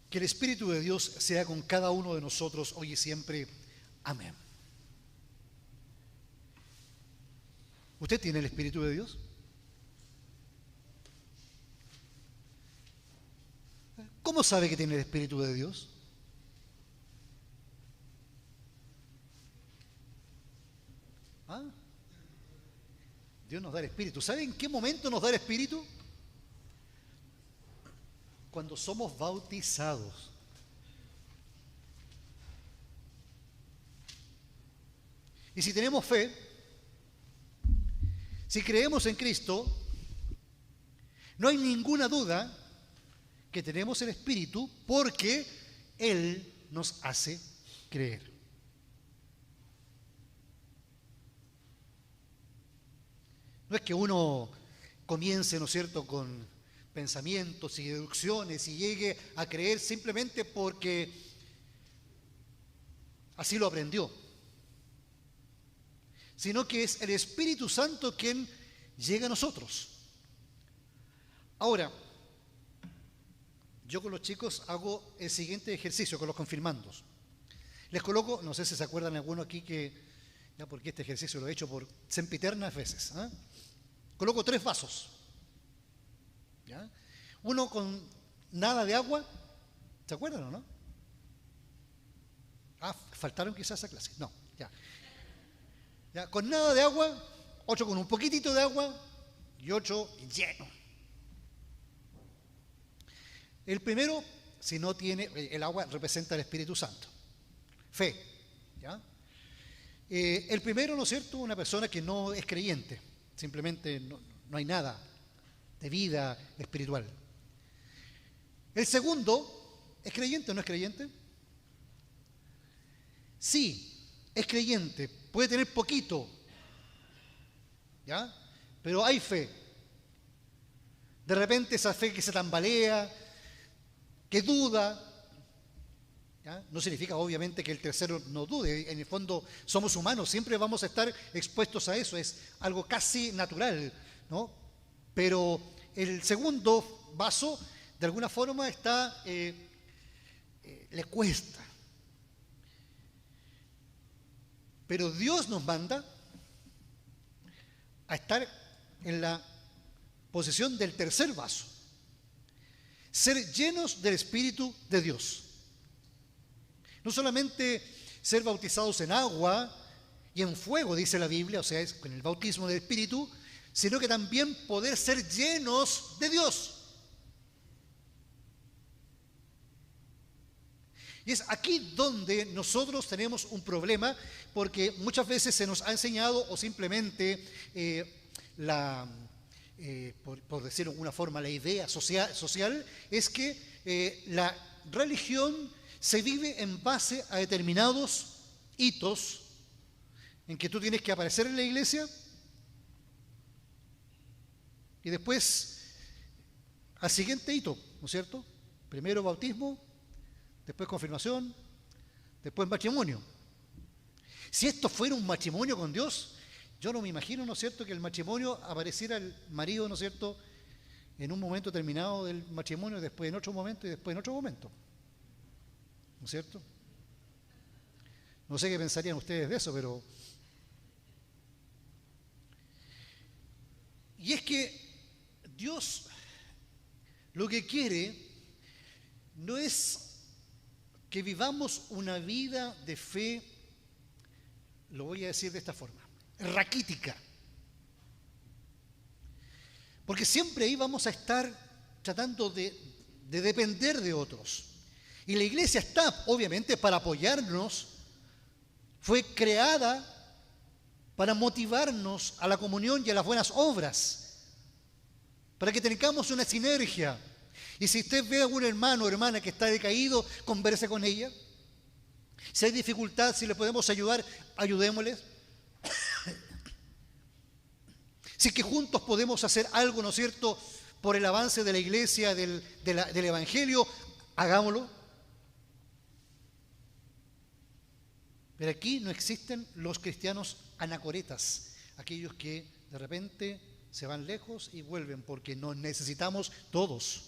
Que el Espíritu de Dios sea con cada uno de nosotros hoy y siempre. Amén. ¿Usted tiene el Espíritu de Dios? ¿Cómo sabe que tiene el Espíritu de Dios? ¿Ah? Dios nos da el Espíritu. ¿Sabe en qué momento nos da el Espíritu? Cuando somos bautizados. Y si tenemos fe, si creemos en Cristo, no hay ninguna duda que tenemos el Espíritu porque Él nos hace creer. No es que uno comience, ¿no es cierto?, con pensamientos y deducciones y llegue a creer simplemente porque así lo aprendió, sino que es el Espíritu Santo quien llega a nosotros. Ahora, yo con los chicos hago el siguiente ejercicio con los confirmandos. Les coloco, no sé si se acuerdan alguno aquí que, ya porque este ejercicio lo he hecho por sempiternas veces, ¿eh? Coloco 3 vasos. ¿Ya? Uno con nada de agua, ¿se acuerdan o no? Ah, faltaron quizás esa clase. No, ya. Ya, con nada de agua, 8 con un poquitito de agua y 8 lleno. El primero, si no tiene, el agua representa el Espíritu Santo. Fe, ¿ya? El primero, ¿no es cierto?, una persona que no es creyente, simplemente no hay nada de vida espiritual. El segundo, ¿es creyente o no es creyente? Sí, es creyente, puede tener poquito, ¿ya? Pero hay fe. De repente esa fe que se tambalea, que duda, ¿ya? No significa obviamente que el tercero no dude, en el fondo somos humanos, siempre vamos a estar expuestos a eso, es algo casi natural, ¿no? Pero el segundo vaso, de alguna forma, le cuesta. Pero Dios nos manda a estar en la posición del tercer vaso. Ser llenos del Espíritu de Dios. No solamente ser bautizados en agua y en fuego, dice la Biblia, o sea, es con el bautismo del Espíritu, sino que también poder ser llenos de Dios. Y es aquí donde nosotros tenemos un problema, porque muchas veces se nos ha enseñado, o simplemente por decirlo de alguna forma, la idea social es que la religión se vive en base a determinados hitos en que tú tienes que aparecer en la iglesia y después al siguiente hito, ¿no es cierto? Primero bautismo, después confirmación, después matrimonio. Si esto fuera un matrimonio con Dios, yo no me imagino, ¿no es cierto?, que el matrimonio apareciera el marido, ¿no es cierto?, en un momento determinado del matrimonio, después en otro momento y después en otro momento. ¿No es cierto? No sé qué pensarían ustedes de eso, pero... Y es que Dios lo que quiere no es que vivamos una vida de fe, lo voy a decir de esta forma, raquítica. Porque siempre ahí vamos a estar tratando de depender de otros. Y la iglesia está, obviamente, para apoyarnos. Fue creada para motivarnos a la comunión y a las buenas obras. Para que tengamos una sinergia. Y si usted ve a algún hermano o hermana que está decaído, converse con ella. Si hay dificultad, si le podemos ayudar, ayudémosles. Si es que juntos podemos hacer algo, ¿no es cierto?, por el avance de la iglesia, del evangelio, hagámoslo. Pero aquí no existen los cristianos anacoretas, aquellos que de repente se van lejos y vuelven, porque nos necesitamos todos.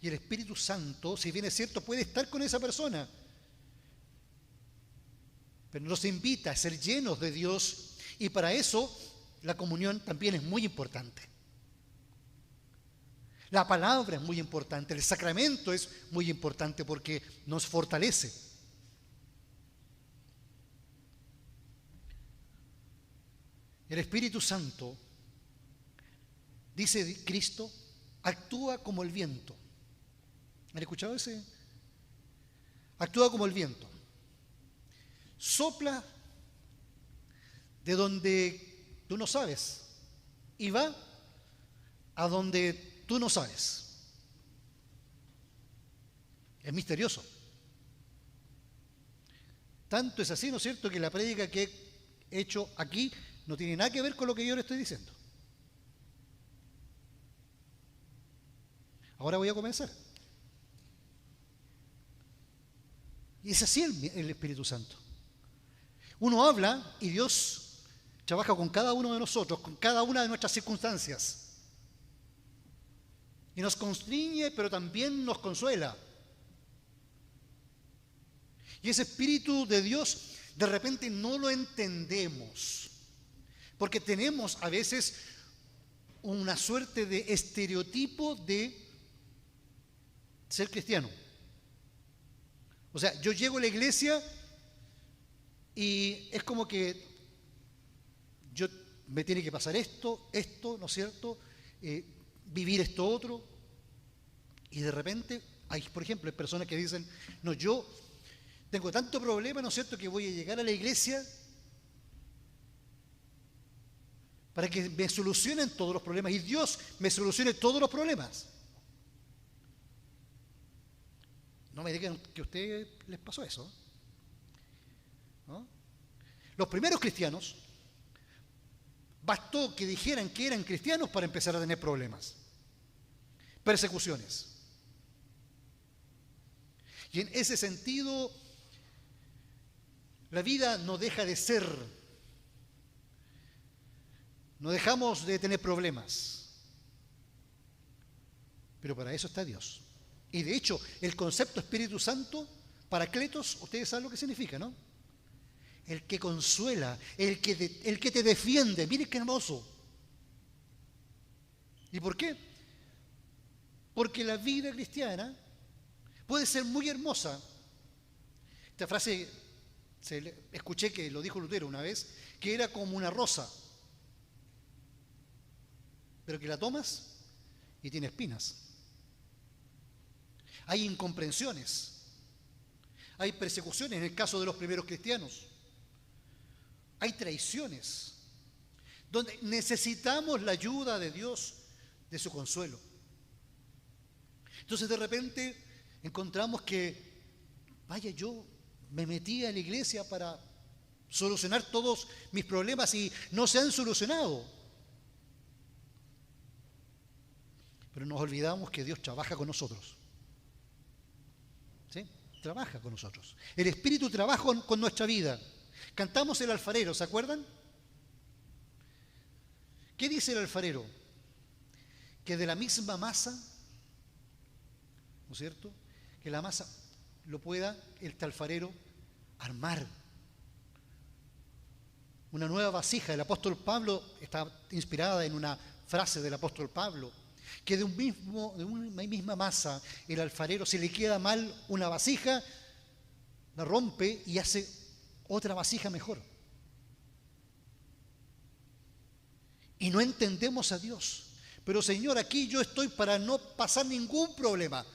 Y el Espíritu Santo, si bien es cierto, puede estar con esa persona, pero nos invita a ser llenos de Dios, y para eso la comunión también es muy importante. La palabra es muy importante, el sacramento es muy importante porque nos fortalece. El Espíritu Santo, dice Cristo, actúa como el viento. ¿Han escuchado ese? Actúa como el viento. Sopla de donde tú no sabes y va a donde tú no sabes. Es misterioso. Tanto es así, ¿no es cierto?, que la prédica que he hecho aquí no tiene nada que ver con lo que yo le estoy diciendo. Ahora voy a comenzar. Y es así el Espíritu Santo. Uno habla y Dios trabaja con cada uno de nosotros, con cada una de nuestras circunstancias. Y nos constriñe, pero también nos consuela. Y ese Espíritu de Dios de repente no lo entendemos, porque tenemos a veces una suerte de estereotipo de ser cristiano. O sea, yo llego a la iglesia y es como que me tiene que pasar esto, ¿no es cierto? Vivir esto otro. Y de repente hay, por ejemplo, hay personas que dicen, no, yo tengo tanto problema, ¿no es cierto?, que voy a llegar a la iglesia para que me solucionen todos los problemas y Dios me solucione todos los problemas. No me digan que a ustedes les pasó eso, ¿no? Los primeros cristianos, bastó que dijeran que eran cristianos para empezar a tener problemas, persecuciones. Y en ese sentido, la vida no deja de ser. No dejamos de tener problemas. Pero para eso está Dios. Y de hecho, el concepto Espíritu Santo, Paracletos, ustedes saben lo que significa, ¿no? El que consuela, el que te defiende. Miren qué hermoso. ¿Y por qué? Porque la vida cristiana puede ser muy hermosa. Esta frase escuché que lo dijo Lutero una vez, que era como una rosa, pero que la tomas y tiene espinas. Hay incomprensiones, hay persecuciones en el caso de los primeros cristianos, hay traiciones, donde necesitamos la ayuda de Dios, de su consuelo. Entonces de repente encontramos que, vaya, yo me metí a la iglesia para solucionar todos mis problemas y no se han solucionado. Pero nos olvidamos que Dios trabaja con nosotros. ¿Sí? Trabaja con nosotros. El Espíritu trabaja con nuestra vida. Cantamos el alfarero, ¿se acuerdan? ¿Qué dice el alfarero? Que de la misma masa, ¿no es cierto?, que la masa lo pueda este alfarero armar. Una nueva vasija. El apóstol Pablo está inspirada en una frase del apóstol Pablo, que de una misma masa el alfarero, si le queda mal una vasija, la rompe y hace otra vasija mejor. Y no entendemos a Dios. Pero Señor, aquí yo estoy para no pasar ningún problema.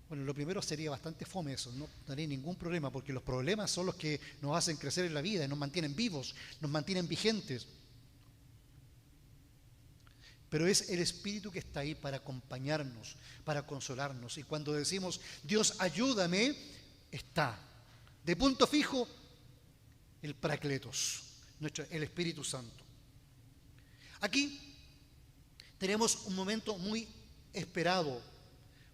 Bueno, lo primero sería bastante fome eso, no tendría ningún problema, porque los problemas son los que nos hacen crecer en la vida, nos mantienen vivos, nos mantienen vigentes. Pero es el Espíritu que está ahí para acompañarnos, para consolarnos. Y cuando decimos, Dios, ayúdame, está de punto fijo el Paracletos, el Espíritu Santo. Aquí tenemos un momento muy esperado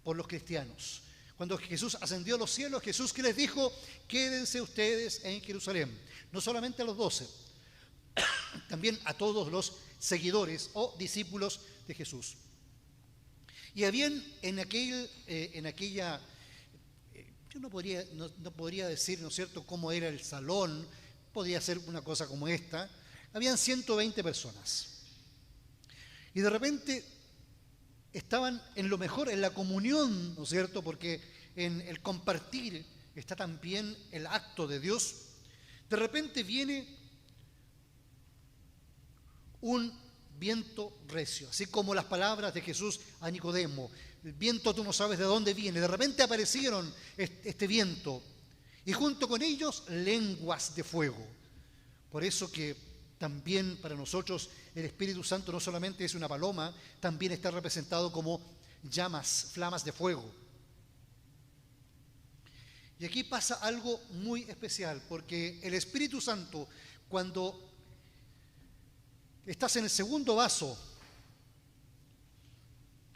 por los cristianos. Cuando Jesús ascendió a los cielos, Jesús que les dijo, quédense ustedes en Jerusalén. No solamente a los 12, también a todos los seguidores o discípulos de Jesús. Y habían en aquella, yo no podría decir, ¿no es cierto?, cómo era el salón, podía ser una cosa como esta, habían 120 personas. Y de repente estaban en lo mejor, en la comunión, ¿no es cierto?, porque en el compartir está también el acto de Dios. De repente viene un viento recio, así como las palabras de Jesús a Nicodemo: el viento tú no sabes de dónde viene. De repente aparecieron este viento y junto con ellos lenguas de fuego. Por eso que también para nosotros el Espíritu Santo no solamente es una paloma, también está representado como llamas, flamas de fuego. Y aquí pasa algo muy especial, porque el Espíritu Santo, cuando estás en el segundo vaso,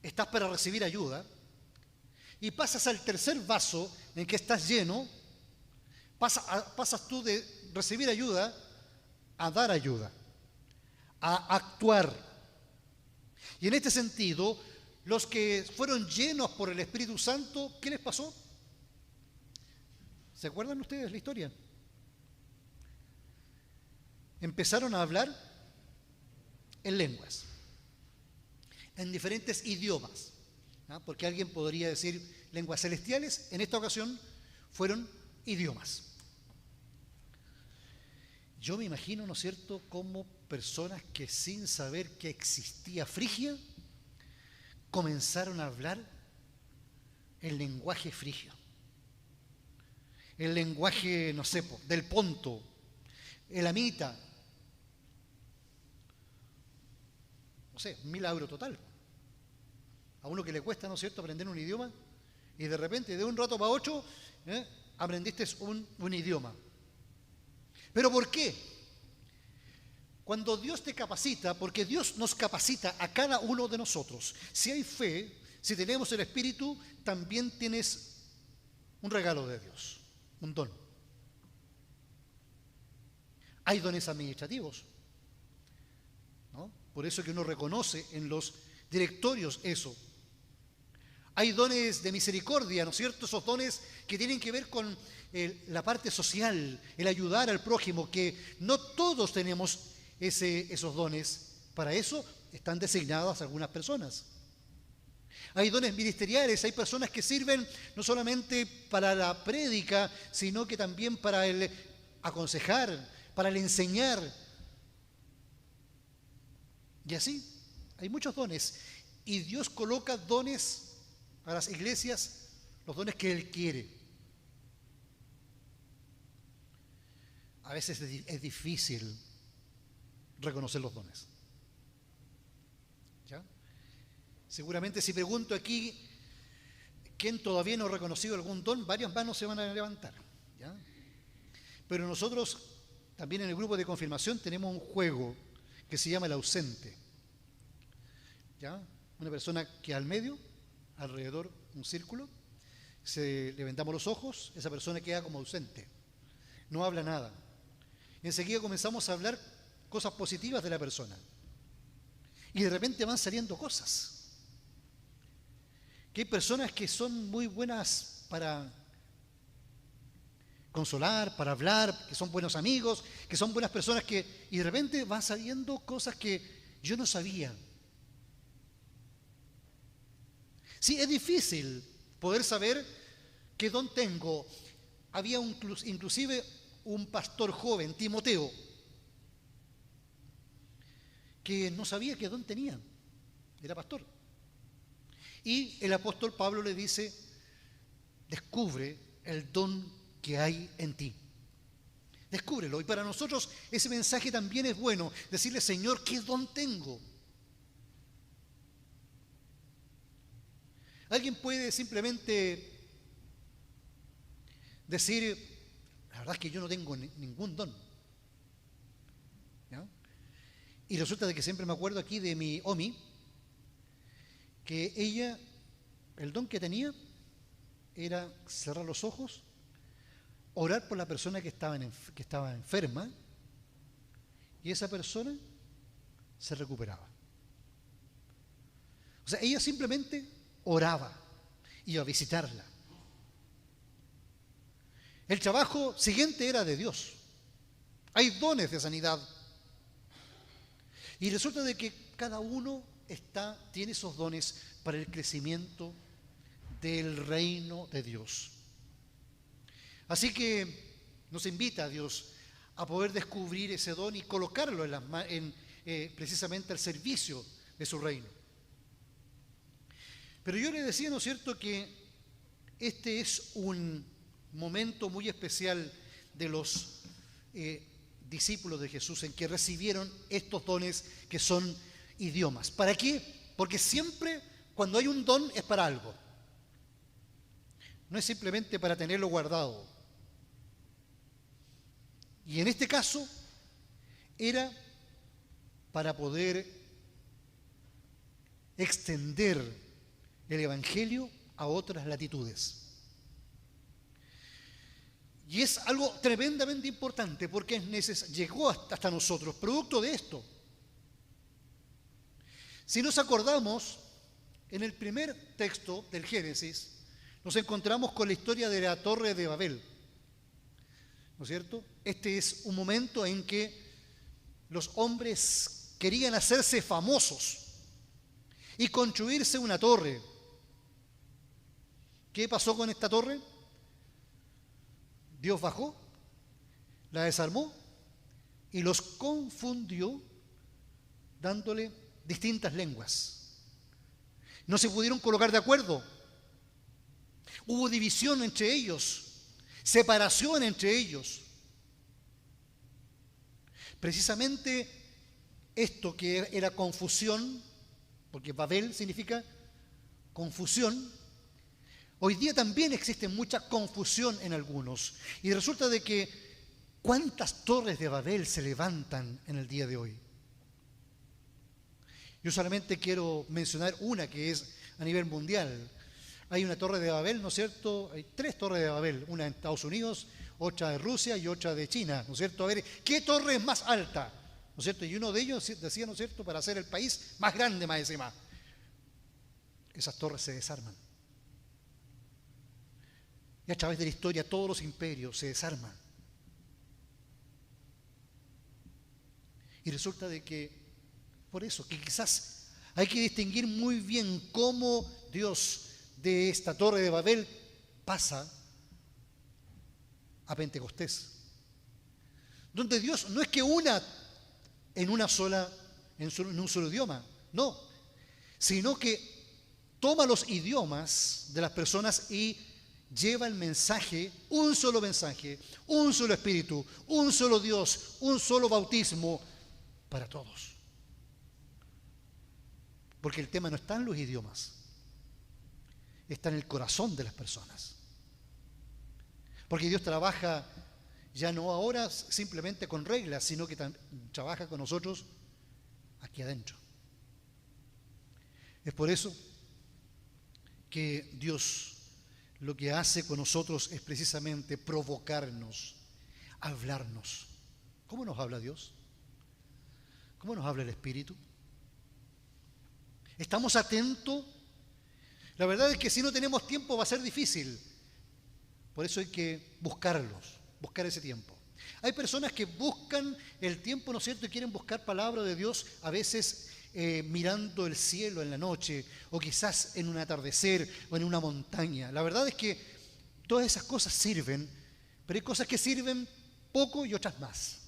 estás para recibir ayuda, y pasas al tercer vaso en que estás lleno, pasas tú de recibir ayuda a dar ayuda, a actuar. Y en este sentido, los que fueron llenos por el Espíritu Santo, ¿qué les pasó? ¿Se acuerdan ustedes la historia? Empezaron a hablar en lenguas, en diferentes idiomas, ¿no? Porque alguien podría decir lenguas celestiales. En esta ocasión fueron idiomas. Yo me imagino, ¿no es cierto?, como personas que sin saber que existía Frigia comenzaron a hablar el lenguaje frigio, el lenguaje, no sé, del Ponto, elamita. No sé, un milagro total. A uno que le cuesta, ¿no es cierto?, aprender un idioma, y de repente, de un rato para otro, aprendiste un idioma. ¿Pero por qué? Cuando Dios te capacita, porque Dios nos capacita a cada uno de nosotros. Si hay fe, si tenemos el Espíritu, también tienes un regalo de Dios, un don. Hay dones administrativos, ¿no? Por eso que uno reconoce en los directorios eso. Hay dones de misericordia, ¿no es cierto? Esos dones que tienen que ver con la parte social, el ayudar al prójimo, que no todos tenemos esos dones. Para eso están designadas algunas personas. Hay dones ministeriales, hay personas que sirven no solamente para la prédica, sino que también para el aconsejar, para el enseñar. Y así, hay muchos dones. Y Dios coloca dones a las iglesias, los dones que Él quiere. A veces es difícil reconocer los dones. ¿Ya? Seguramente si pregunto aquí, ¿quién todavía no ha reconocido algún don? Varias manos se van a levantar. ¿Ya? Pero nosotros, también en el grupo de confirmación, tenemos un juego que se llama el ausente. ¿Ya? Una persona que al medio, alrededor, un círculo, levantamos los ojos, esa persona queda como ausente, no habla nada. Y enseguida comenzamos a hablar cosas positivas de la persona. Y de repente van saliendo cosas. Que hay personas que son muy buenas para consolar, para hablar, que son buenos amigos, que son buenas personas y de repente van saliendo cosas que yo no sabía. Sí, es difícil poder saber qué don tengo. Había inclusive un pastor joven, Timoteo, que no sabía qué don tenía. Era pastor. Y el apóstol Pablo le dice: descubre el don que hay en ti. Descúbrelo. Y para nosotros ese mensaje también es bueno. Decirle: Señor, ¿qué don tengo? Alguien puede simplemente decir: la verdad es que yo no tengo ningún don. ¿Ya? Y resulta de que siempre me acuerdo aquí de mi Omi, que ella, el don que tenía era cerrar los ojos, orar por la persona que estaba enferma, y esa persona se recuperaba. O sea, ella simplemente oraba, iba a visitarla. El trabajo siguiente era de Dios. Hay dones de sanidad. Y resulta de que cada uno tiene esos dones para el crecimiento del reino de Dios. Así que nos invita a Dios a poder descubrir ese don y colocarlo precisamente al servicio de su reino. Pero yo le decía, ¿no es cierto?, que este es un momento muy especial de los discípulos de Jesús en que recibieron estos dones que son idiomas. ¿Para qué? Porque siempre cuando hay un don es para algo. No es simplemente para tenerlo guardado. Y en este caso era para poder extender el Evangelio a otras latitudes. Y es algo tremendamente importante porque llegó hasta nosotros, producto de esto. Si nos acordamos, en el primer texto del Génesis, nos encontramos con la historia de la Torre de Babel. ¿No es cierto? Este es un momento en que los hombres querían hacerse famosos y construirse una torre. ¿Qué pasó con esta torre? Dios bajó, la desarmó y los confundió dándole distintas lenguas. No se pudieron colocar de acuerdo. Hubo división entre ellos, separación entre ellos. Precisamente esto que era confusión, porque Babel significa confusión, hoy día también existe mucha confusión en algunos. Y resulta de que ¿cuántas torres de Babel se levantan en el día de hoy? Yo solamente quiero mencionar una que es a nivel mundial. Hay una torre de Babel, ¿no es cierto? Hay 3 torres de Babel, una en Estados Unidos, otra de Rusia y otra de China, ¿no es cierto? A ver, ¿qué torre es más alta? ¿No es cierto? Y uno de ellos decía, ¿no es cierto?, para ser el país más grande, más encima. Esas torres se desarman. Y a través de la historia todos los imperios se desarman. Y resulta de que, por eso, que quizás hay que distinguir muy bien cómo Dios de esta torre de Babel pasa a Pentecostés, donde Dios no es que una en un solo idioma, no, sino que toma los idiomas de las personas y lleva el mensaje, un solo espíritu, un solo Dios, un solo bautismo para todos. Porque el tema no está en los idiomas, está en el corazón de las personas. Porque Dios trabaja ya no ahora simplemente con reglas, sino que trabaja con nosotros aquí adentro. Es por eso que Dios lo que hace con nosotros es precisamente provocarnos, hablarnos. ¿Cómo nos habla Dios? ¿Cómo nos habla el Espíritu? ¿Estamos atentos? La verdad es que si no tenemos tiempo va a ser difícil. Por eso hay que buscar ese tiempo. Hay personas que buscan el tiempo, ¿no es cierto?, y quieren buscar palabra de Dios a veces mirando el cielo en la noche, o quizás en un atardecer o en una montaña. La verdad es que todas esas cosas sirven, pero hay cosas que sirven poco y otras más.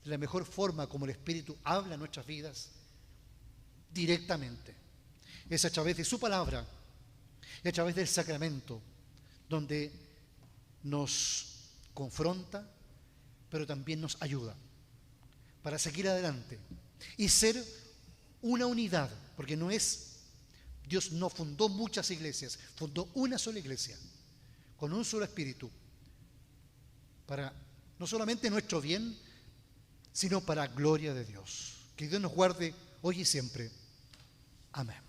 La mejor forma como el Espíritu habla en nuestras vidas directamente es a través de su palabra y a través del sacramento, donde nos confronta, pero también nos ayuda para seguir adelante y ser una unidad, porque Dios no fundó muchas iglesias, fundó una sola iglesia, con un solo espíritu, para no solamente nuestro bien, sino para gloria de Dios. Que Dios nos guarde hoy y siempre. Amén.